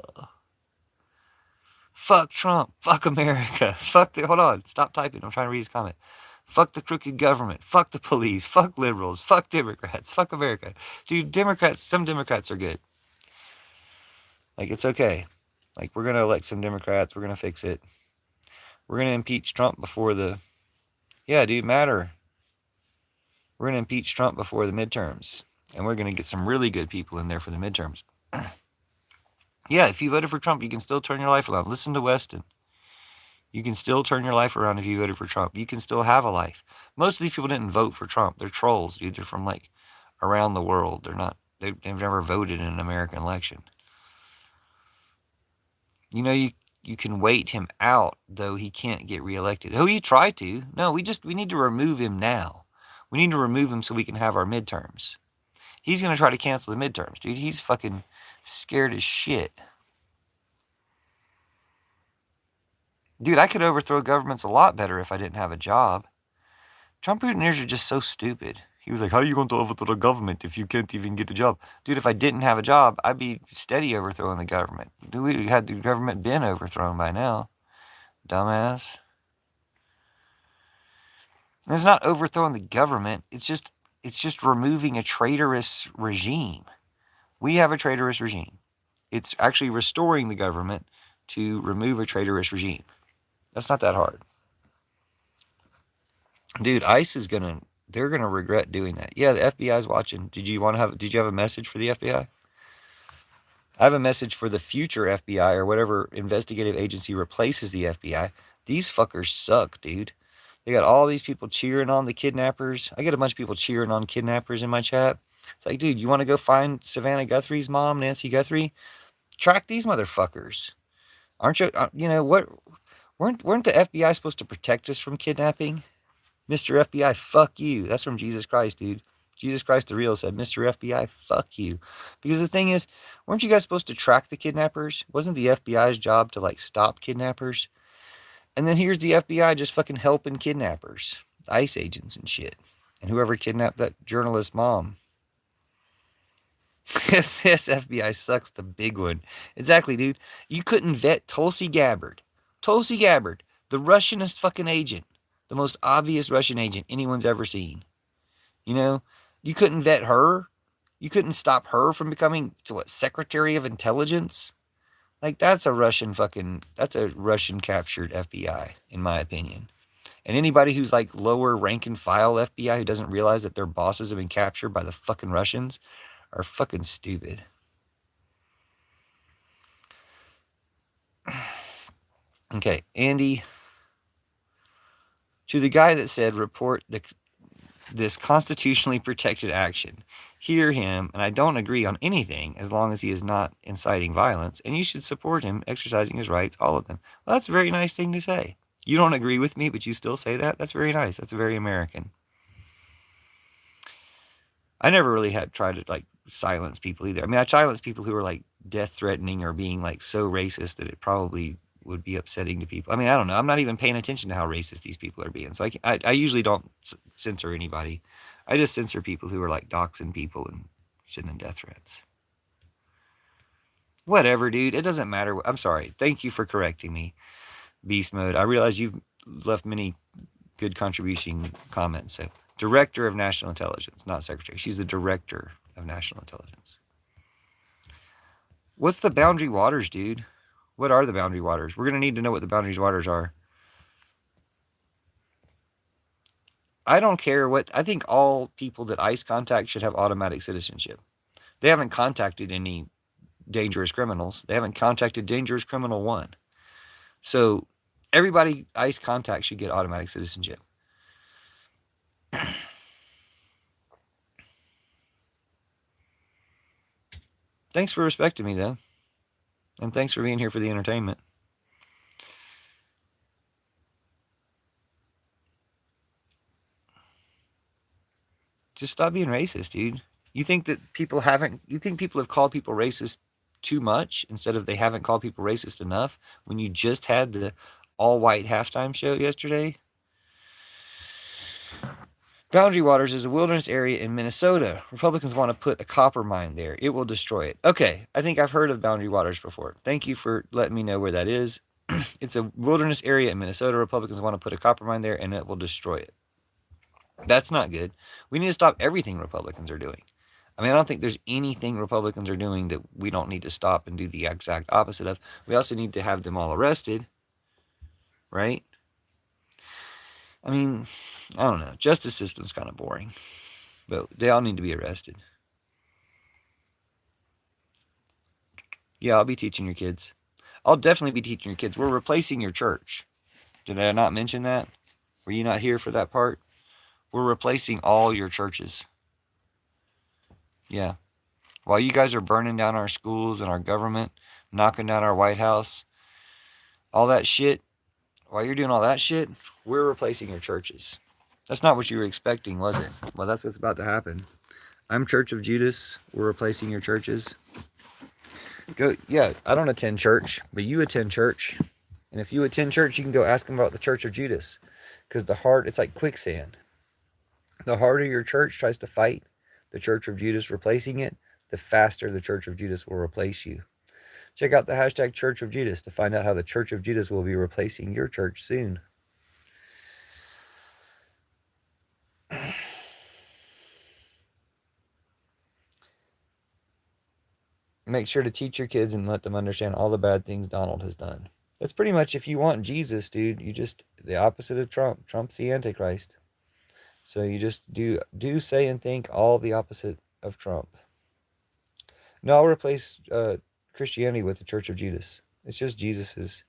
Fuck Trump. Fuck America. Hold on. Stop typing. I'm trying to read his comment. Fuck the crooked government. Fuck the police. Fuck liberals. Fuck Democrats. Fuck America. Dude, some Democrats are good. Like, it's okay. Like, we're going to elect some Democrats. We're going to fix it. We're going to impeach Trump before the... Yeah, dude, matter. We're going to impeach Trump before the midterms. And we're going to get some really good people in there for the midterms. Yeah, if you voted for Trump, you can still turn your life around. Listen to Weston. You can still turn your life around if you voted for Trump. You can still have a life. Most of these people didn't vote for Trump. They're trolls, dude. They're from, like, around the world. They've never voted in an American election. You know, you can wait him out, though he can't get reelected. Oh, he tried to. No, we need to remove him now. We need to remove him so we can have our midterms. He's going to try to cancel the midterms, dude. He's fucking scared as shit. Dude, I could overthrow governments a lot better if I didn't have a job. Trump Putiners are just so stupid. He was like, how are you going to overthrow the government if you can't even get a job? Dude, if I didn't have a job, I'd be steady overthrowing the government. Dude, we had the government been overthrown by now. Dumbass. And it's not overthrowing the government. It's just removing a traitorous regime. We have a traitorous regime. It's actually restoring the government to remove a traitorous regime. That's not that hard. Dude, ICE is they're gonna regret doing that. Yeah, the FBI's watching. Did you have a message for the FBI? I have a message for the future FBI or whatever investigative agency replaces the FBI. These fuckers suck, dude. They got all these people cheering on the kidnappers. I get a bunch of people cheering on kidnappers in my chat. It's like, dude, you want to go find Savannah Guthrie's mom, Nancy Guthrie? Track these motherfuckers. Aren't you? You know what? Weren't the FBI supposed to protect us from kidnapping? Mr. FBI, fuck you. That's from Jesus Christ, dude. Jesus Christ the Real said, Mr. FBI, fuck you. Because the thing is, weren't you guys supposed to track the kidnappers? Wasn't the FBI's job to like stop kidnappers? And then here's the FBI just fucking helping kidnappers, ICE agents and shit. And whoever kidnapped that journalist's mom. This FBI sucks, the big one. Exactly, dude. You couldn't vet Tulsi Gabbard. Tulsi Gabbard, the Russianest fucking agent. The most obvious Russian agent anyone's ever seen. You know, you couldn't vet her. You couldn't stop her from becoming, Secretary of Intelligence? Like, that's a Russian captured FBI, in my opinion. And anybody who's like lower rank and file FBI who doesn't realize that their bosses have been captured by the fucking Russians are fucking stupid. Okay, Andy. To the guy that said report this constitutionally protected action. Hear him, and I don't agree on anything as long as he is not inciting violence, and you should support him exercising his rights, all of them. Well, that's a very nice thing to say. You don't agree with me, but you still say that? That's very nice. That's very American. I never really had tried to like silence people either. I mean, I silenced people who were like death threatening or being like so racist that it probably would be upsetting to people. I mean, I don't know. I'm not even paying attention to how racist these people are being. So I usually don't censor anybody. I just censor people who are like doxing people and sending death threats. Whatever, dude. It doesn't matter. I'm sorry. Thank you for correcting me, Beast Mode. I realize you've left many good contribution comments. So, Director of National Intelligence, not Secretary. She's the Director of National Intelligence. What's the boundary waters, dude? What are the boundary waters? We're going to need to know what the boundary waters are. I don't care what. I think all people that ICE contact should have automatic citizenship. They haven't contacted any dangerous criminals. They haven't contacted dangerous criminal 1. So everybody ICE contact should get automatic citizenship. Thanks for respecting me, though. And thanks for being here for the entertainment. Just stop being racist, dude. You think people have called people racist too much instead of they haven't called people racist enough when you just had the all-white halftime show yesterday? Boundary Waters is a wilderness area in Minnesota. Republicans want to put a copper mine there. It will destroy it. Okay, I think I've heard of Boundary Waters before. Thank you for letting me know where that is. It's a wilderness area in Minnesota. Republicans want to put a copper mine there, and it will destroy it. That's not good. We need to stop everything Republicans are doing. I mean, I don't think there's anything Republicans are doing that we don't need to stop and do the exact opposite of. We also need to have them all arrested, right? I mean, I don't know. Justice system's kind of boring, but they all need to be arrested. Yeah, I'll be teaching your kids. I'll definitely be teaching your kids. We're replacing your church. Did I not mention that? Were you not here for that part? We're replacing all your churches. Yeah. While you guys are burning down our schools and our government, knocking down our White House, all that shit, while you're doing all that shit, we're replacing your churches. That's not what you were expecting, was it? Well, that's what's about to happen. I'm Church of Judas. We're replacing your churches. Yeah, I don't attend church, but you attend church. And if you attend church, you can go ask them about the Church of Judas. Because the heart, it's like quicksand. The harder your church tries to fight the Church of Judas replacing it, the faster the Church of Judas will replace you. Check out the hashtag Church of Judas to find out how the Church of Judas will be replacing your church soon. Make sure to teach your kids and let them understand all the bad things Donald has done. That's pretty much, if you want Jesus, dude, you just, the opposite of Trump. Trump's the Antichrist. So you just do say and think all the opposite of Trump. No, I'll replace Christianity with the Church of Judas. It's just Jesus's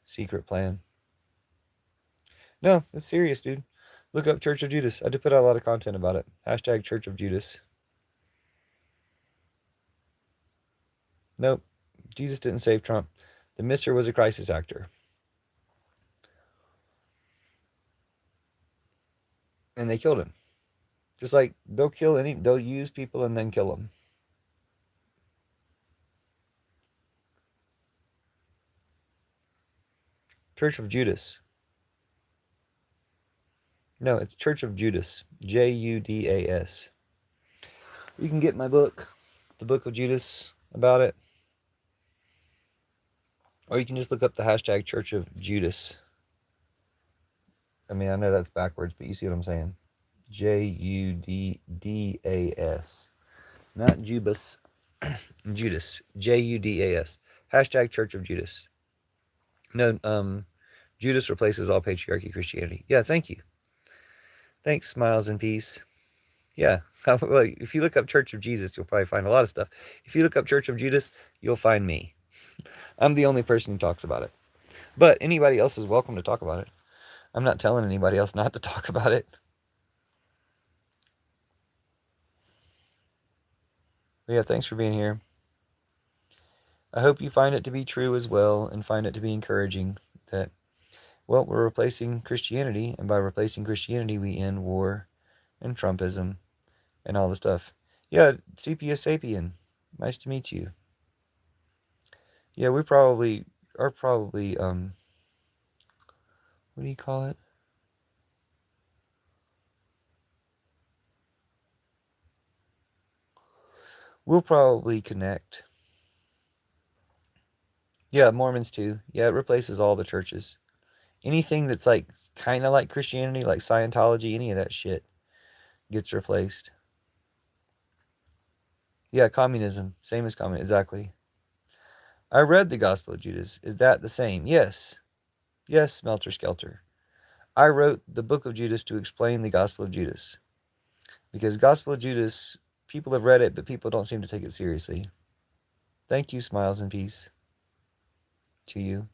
secret plan. No, it's serious, dude. Look up Church of Judas. I did put out a lot of content about it. Hashtag Church of Judas. Nope. Jesus didn't save Trump. The Mister was a crisis actor. And they killed him. Just like they'll use people and then kill them. Church of Judas. No, it's Church of Judas. Judas. You can get my book, The Book of Judas, about it. Or you can just look up the hashtag Church of Judas. I mean, I know that's backwards, but you see what I'm saying. Judas. Not Jubas. Judas. Judas. Hashtag Church of Judas. No, Judas replaces all patriarchy Christianity. Yeah, thank you. Thanks, smiles and peace. Yeah. Well, if you look up Church of Jesus, you'll probably find a lot of stuff. If you look up Church of Judas, you'll find me. I'm the only person who talks about it. But anybody else is welcome to talk about it. I'm not telling anybody else not to talk about it. But yeah, thanks for being here. I hope you find it to be true as well and find it to be encouraging that, well, we're replacing Christianity, and by replacing Christianity, we end war and Trumpism and all the stuff. Yeah, Sepia Sapien. Nice to meet you. Yeah, we probably are what do you call it? We'll probably connect. Yeah, Mormons too. Yeah, it replaces all the churches. Anything that's like kind of like Christianity, like Scientology, any of that shit gets replaced. Yeah, communism. Same as communism. Exactly. I read the Gospel of Judas. Is that the same? Yes. Yes, Smelter Skelter. I wrote the book of Judas to explain the Gospel of Judas. Because Gospel of Judas, people have read it, but people don't seem to take it seriously. Thank you, smiles and peace to you.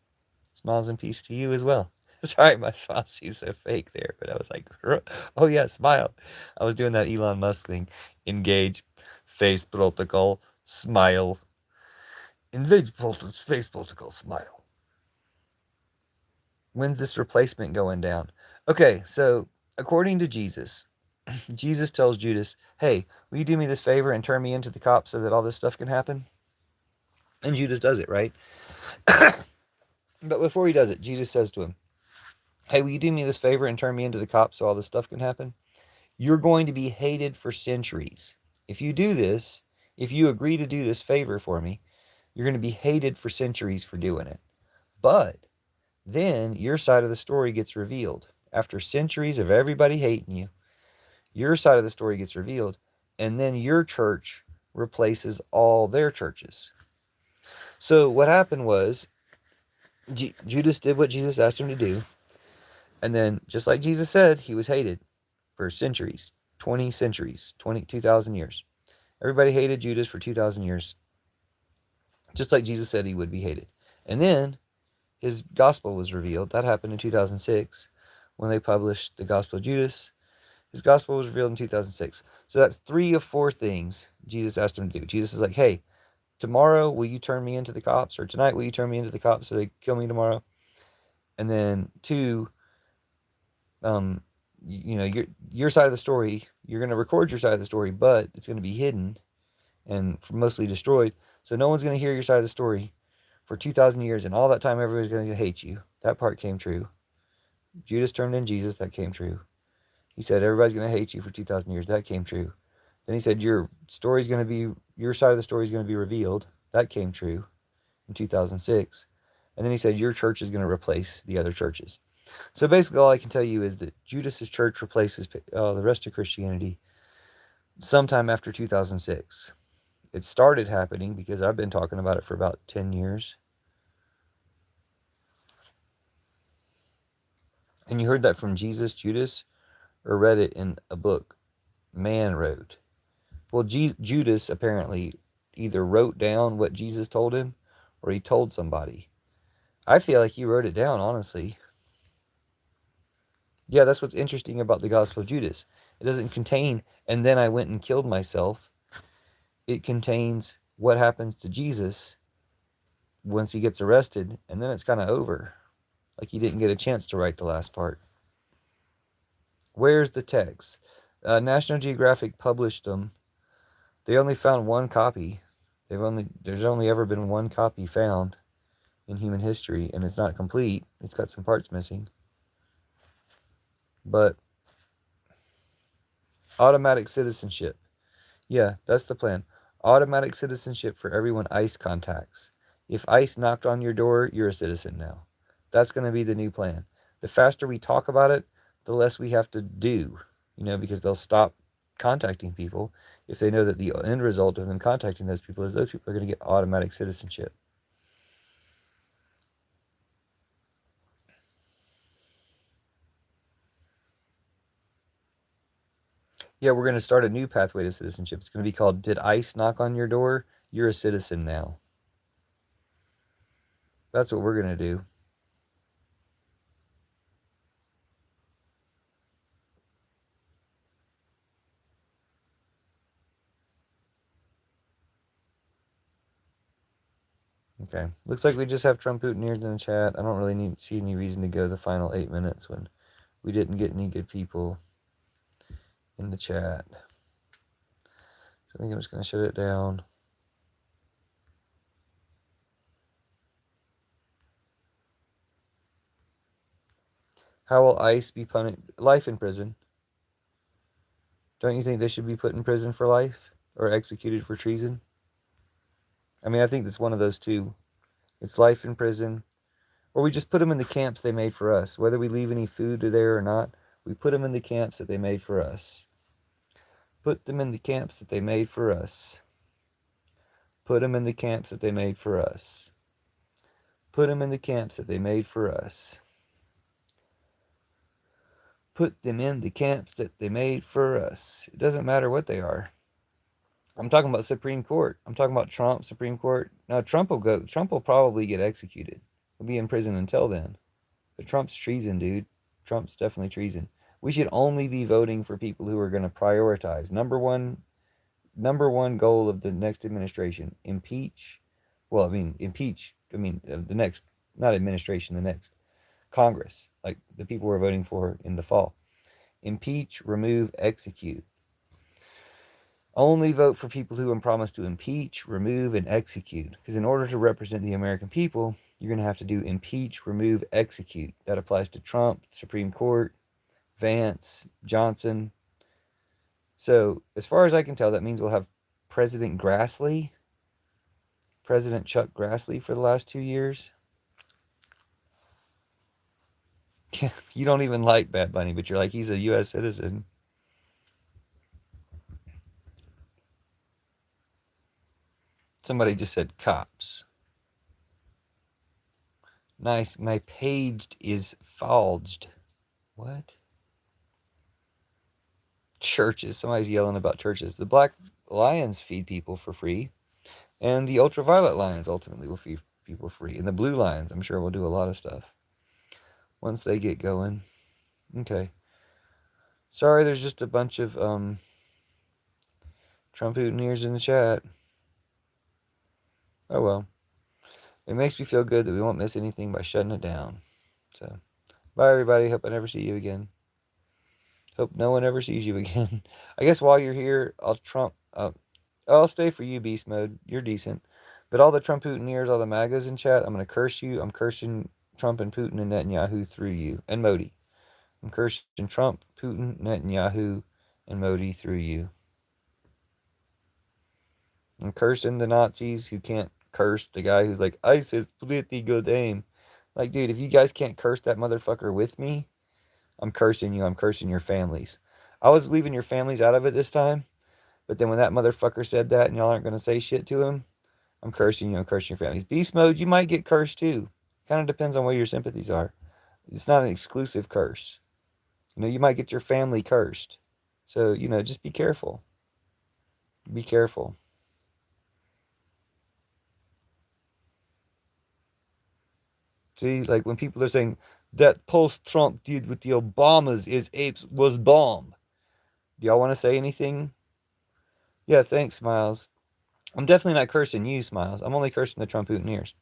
Smiles and peace to you as well. Sorry, my smile seems so fake there, but I was like, oh yeah, smile. I was doing that Elon Musk thing. Engage, face protocol, smile. Engage, face protocol, smile. When's this replacement going down? Okay, so according to Jesus, Jesus tells Judas, hey, will you do me this favor and turn me into the cops so that all this stuff can happen? And Judas does it, right? But before he does it, Jesus says to him, hey, will you do me this favor and turn me into the cops so all this stuff can happen? You're going to be hated for centuries. If you do this, if you agree to do this favor for me, you're going to be hated for centuries for doing it. But then your side of the story gets revealed. After centuries of everybody hating you, your side of the story gets revealed, and then your church replaces all their churches. So what happened was Judas did what Jesus asked him to do, and then just like Jesus said, he was hated for centuries, 20 centuries, 2,000 years. Everybody hated Judas for 2,000 years, just like Jesus said he would be hated. And then his gospel was revealed. That happened in 2006 when they published the Gospel of Judas. His gospel was revealed in 2006. So that's 3 of 4 things Jesus asked him to do. Jesus is like, hey, tomorrow will you turn me into the cops? Or tonight will you turn me into the cops so they kill me tomorrow? And then 2, you know, your side of the story, you're going to record your side of the story, but it's going to be hidden and mostly destroyed. So no one's going to hear your side of the story for 2,000 years, and all that time everybody's going to hate you. That part came true. Judas turned in Jesus. That came true. He said everybody's going to hate you for 2,000 years. That came true. Then he said your side of the story is going to be revealed. That came true in 2006. And then he said your church is going to replace the other churches. So basically, all I can tell you is that Judas's church replaces the rest of Christianity sometime after 2006. It started happening because I've been talking about it for about 10 years. And you heard that from Jesus, Judas, or read it in a book man wrote. Well, Judas apparently either wrote down what Jesus told him or he told somebody. I feel like he wrote it down, honestly. Yeah, that's what's interesting about the Gospel of Judas. It doesn't contain, and then I went and killed myself. It contains what happens to Jesus once he gets arrested, and then it's kind of over. Like he didn't get a chance to write the last part. Where's the text? National Geographic published them. They only found one copy. There's only ever been one copy found in human history, and it's not complete. It's got some parts missing. But automatic citizenship. Yeah, that's the plan. Automatic citizenship for everyone ICE contacts. If ICE knocked on your door, you're a citizen now. That's going to be the new plan. The faster we talk about it, the less we have to do, because they'll stop contacting people if they know that the end result of them contacting those people is those people are going to get automatic citizenship. Yeah, we're going to start a new pathway to citizenship. It's going to be called Did ICE Knock on Your Door? You're a citizen now. That's what we're going to do. Okay. Looks like we just have Trump Putiners in the chat. I don't really see any reason to go the final 8 minutes when we didn't get any good people in the chat. So I think I'm just going to shut it down. How will ICE be punished? Life in prison. Don't you think they should be put in prison for life or executed for treason? I mean, I think it's one of those two. It's life in prison, or we just put them in the camps they made for us. Whether we leave any food there or not, we put them in the camps that they made for us. Put them in the camps that they made for us. Put them in the camps that they made for us. Put them in the camps that they made for us. Put them in the camps that they made for us. It doesn't matter what they are. I'm talking about Supreme Court. I'm talking about Trump, Supreme Court. Now Trump will probably get executed. He'll be in prison until then. But Trump's treason, dude. Trump's definitely treason. We should only be voting for people who are going to prioritize. Number one goal of the next administration, impeach. Well, the next, not administration, the next Congress, like the people we're voting for in the fall. Impeach, remove, execute. Only vote for people who promise to impeach, remove, and execute. Because in order to represent the American people, you're going to have to do impeach, remove, execute. That applies to Trump, Supreme Court, Vance, Johnson. So, as far as I can tell, that means we'll have President Grassley, President Chuck Grassley for the last 2 years. You don't even like Bad Bunny, but you're like, he's a U.S. citizen. Somebody just said cops. Nice. My page is falged. What? Churches. Somebody's yelling about churches. The Black Lions feed people for free. And the Ultraviolet Lions ultimately will feed people free. And the Blue Lions, I'm sure, will do a lot of stuff once they get going. Okay. Sorry, there's just a bunch of Trump Hooteners in the chat. Oh well. It makes me feel good that we won't miss anything by shutting it down. So, bye everybody. Hope I never see you again. Hope no one ever sees you again. I guess while you're here, I'll stay for you, Beast Mode. You're decent. But all the Trump Hooteners, all the MAGAs in chat, I'm going to curse you. I'm cursing Trump and Putin and Netanyahu through you. And Modi. I'm cursing Trump, Putin, Netanyahu, and Modi through you. I'm cursing the Nazis who can't curse the guy who's like, ISIS, pretty good aim. Like, dude, if you guys can't curse that motherfucker with me, I'm cursing you. I'm cursing your families. I was leaving your families out of it this time, but then when that motherfucker said that and y'all aren't going to say shit to him, I'm cursing you. I'm cursing your families. Beast mode, you might get cursed too. Kind of depends on where your sympathies are. It's not an exclusive curse. You might get your family cursed. So, just be careful. Be careful. See, like when people are saying that post-Trump did with the Obamas is apes was bomb. Do y'all want to say anything? Yeah, thanks, Smiles. I'm definitely not cursing you, Smiles. I'm only cursing the Trump-Hooteneers.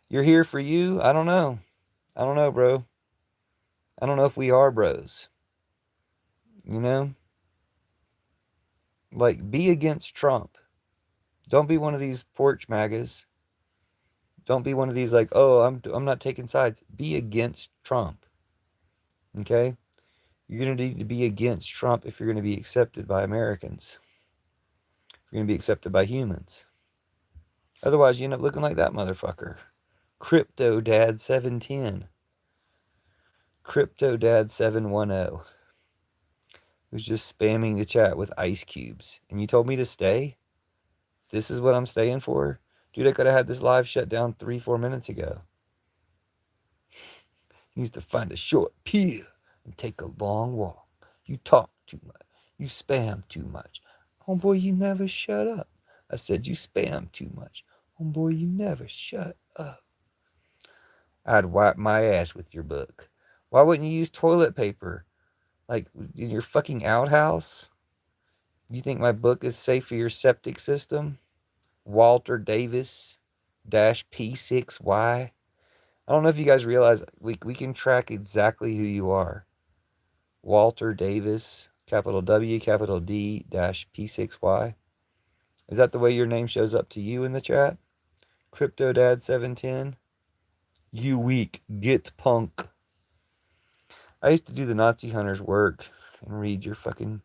You're here for you? I don't know. I don't know, bro. I don't know if we are bros. You know? Like, be against Trump. Don't be one of these porch magas. Don't be one of these like, oh, I'm not taking sides. Be against Trump. Okay? You're going to need to be against Trump if you're going to be accepted by Americans. If you're going to be accepted by humans. Otherwise, you end up looking like that motherfucker. Crypto Dad 710. Crypto Dad 710. Who's just spamming the chat with ice cubes. And you told me to stay? This is what I'm staying for? Dude, I could have had this live shut down 3-4 minutes ago. He needs to find a short pier and take a long walk. You talk too much. You spam too much. Homeboy, you never shut up. I said you spam too much. Homeboy, you never shut up. I'd wipe my ass with your book. Why wouldn't you use toilet paper? Like in your fucking outhouse? You think my book is safe for your septic system? Walter Davis P6Y. I don't know if you guys realize we can track exactly who you are. Walter Davis, capital W, capital D, P6Y. Is that the way your name shows up to you in the chat? Crypto Dad 710. You weak, get punk. I used to do the Nazi hunters work and read your fucking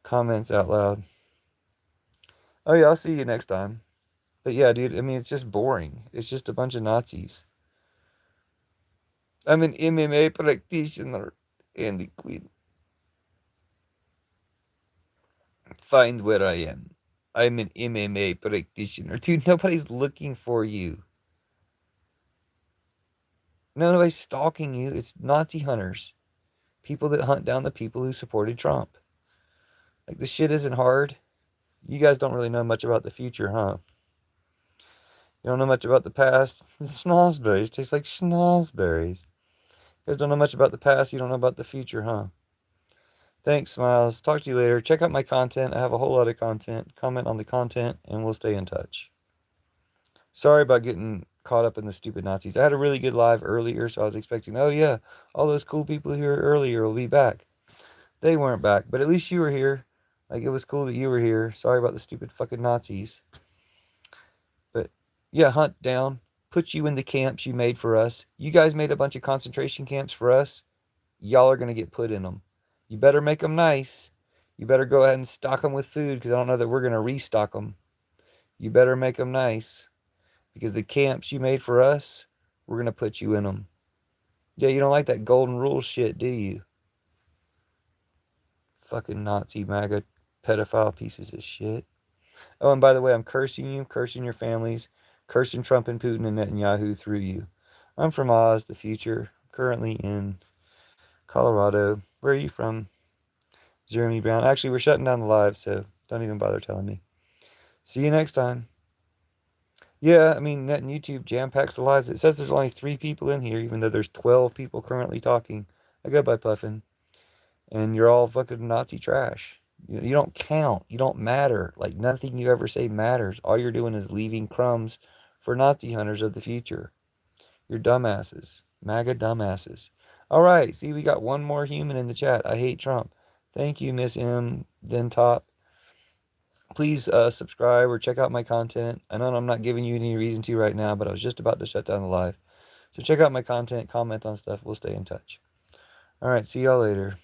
comments out loud. Oh yeah, I'll see you next time. But yeah, dude, I mean, it's just boring. It's just a bunch of Nazis. I'm an MMA practitioner, Andy Queen. Find where I am. I'm an MMA practitioner. Dude, nobody's looking for you. Nobody's stalking you. It's Nazi hunters. People that hunt down the people who supported Trump. Like, this shit isn't hard. You guys don't really know much about the future, huh? You don't know much about the past. Schnozberries taste like schnozberries. You guys don't know much about the past. You don't know about the future, huh? Thanks, Smiles. Talk to you later. Check out my content. I have a whole lot of content. Comment on the content, and we'll stay in touch. Sorry about getting caught up in the stupid Nazis. I had a really good live earlier, so I was expecting, oh yeah, all those cool people here earlier will be back. They weren't back, but at least you were here. Like, it was cool that you were here. Sorry about the stupid fucking Nazis. But yeah, hunt down. Put you in the camps you made for us. You guys made a bunch of concentration camps for us. Y'all are going to get put in them. You better make them nice. You better go ahead and stock them with food because I don't know that we're going to restock them. You better make them nice because the camps you made for us, we're going to put you in them. Yeah, you don't like that golden rule shit, do you? Fucking Nazi MAGA pedophile pieces of shit. Oh, and by the way, I'm cursing you, cursing your families, cursing Trump and Putin and Netanyahu through you. I'm from Oz, the future, currently in Colorado. Where are you from? Jeremy Brown. Actually, we're shutting down the live, so don't even bother telling me. See you next time. Yeah, I mean, Net and YouTube jam-packs the lives. It says there's only 3 people in here, even though there's 12 people currently talking. I go by Puffin. And you're all fucking Nazi trash. You don't count. You don't matter. Like, nothing you ever say matters. All you're doing is leaving crumbs for Nazi hunters of the future. You're dumbasses. MAGA dumbasses. All right. See, we got one more human in the chat. I hate Trump. Thank you, Miss M. Then Top. Please subscribe or check out my content. I know I'm not giving you any reason to right now, but I was just about to shut down the live. So check out my content, comment on stuff. We'll stay in touch. All right, see y'all later.